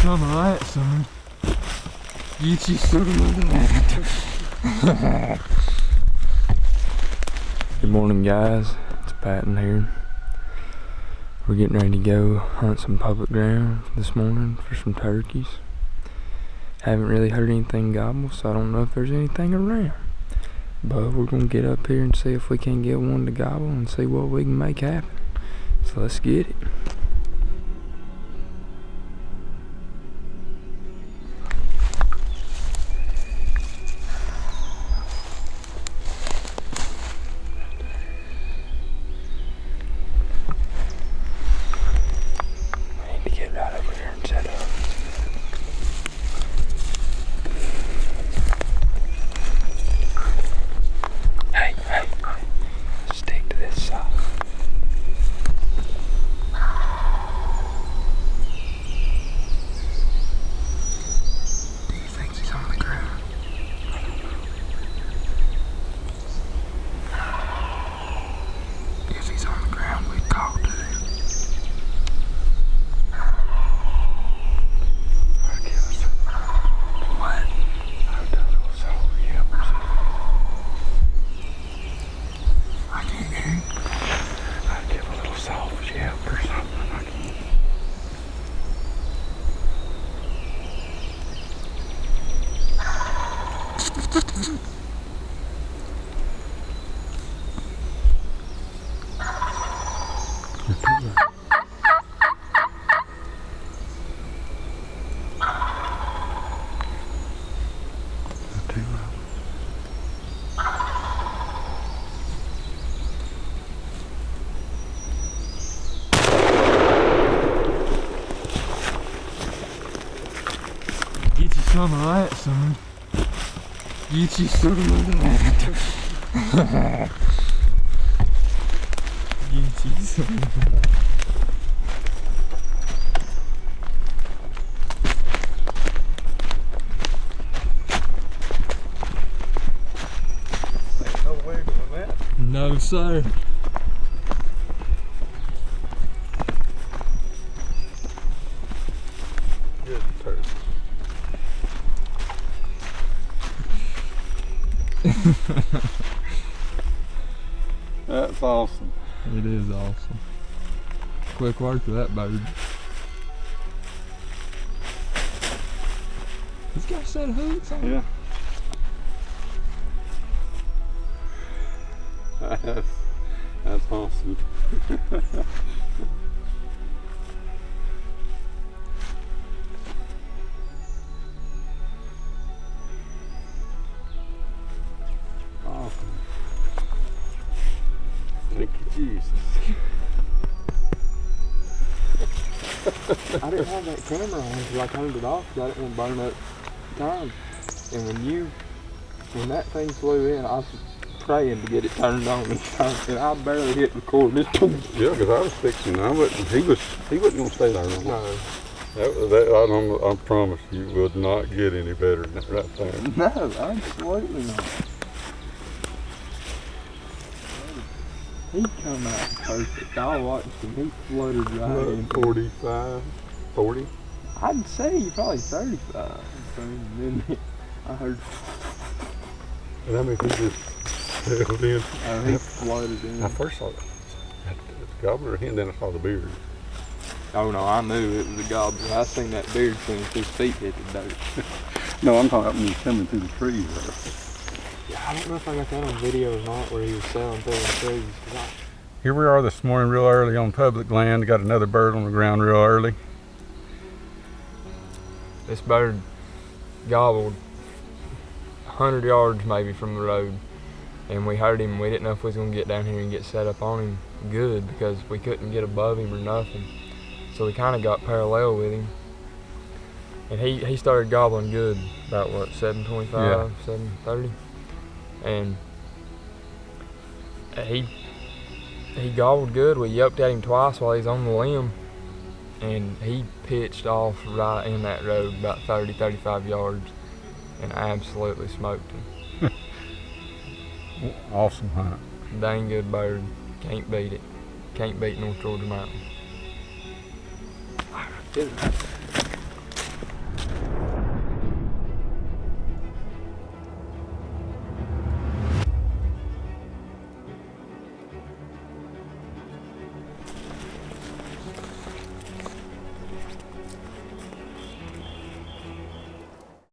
some of that, son. Get you some of that. Good morning, guys. It's Patton here. We're getting ready to go hunt some public ground this morning for some turkeys. Haven't really heard anything gobble, so I don't know if there's anything around. But we're gonna get up here and see if we can get one to gobble and see what we can make happen. So let's get it. Get you some of that, son. Get you some of that. Get you some of that. Ain't no way doing that. No, sir. Good turkey. That's awesome. It is awesome. Quick work with that bird. He's got a set of hooks on. Yeah. That's awesome. Awesome. Thank you, Jesus. I didn't have that camera on until I turned it off because I didn't want to burn up time. And when that thing flew in, I was praying to get it turned on and I barely hit record. Yeah, because I was fixing. He wasn't gonna stay there long. No. I promise you would not get any better than that right there. No, absolutely not. He come out perfect. I watched him. He fluttered right in. 45, 40. I'd say you're probably 35. And then I heard. And I mean, he just settled in. Oh, he floated in. I first saw the gobbler hen, then I saw the beard. Oh no, I knew it was a gobbler. I seen that beard soon as his feet hit the dirt. No, I'm talking about when he was coming through the trees there. Yeah, I don't know if I got that on video or not, where he was sailing through the trees. Here we are this morning real early on public land. Got another bird on the ground real early. This bird gobbled 100 yards maybe from the road, and we heard him. We didn't know if we was gonna get down here and get set up on him good because we couldn't get above him or nothing. So we kind of got parallel with him, and he started gobbling good about what, 7:25, yeah. 7:30, and he gobbled good. We yelped at him twice while he's on the limb, and he pitched off right in that road about 30-35 yards and absolutely smoked him. Awesome hunt. Dang good bird. Can't beat it. Can't beat North Georgia Mountain.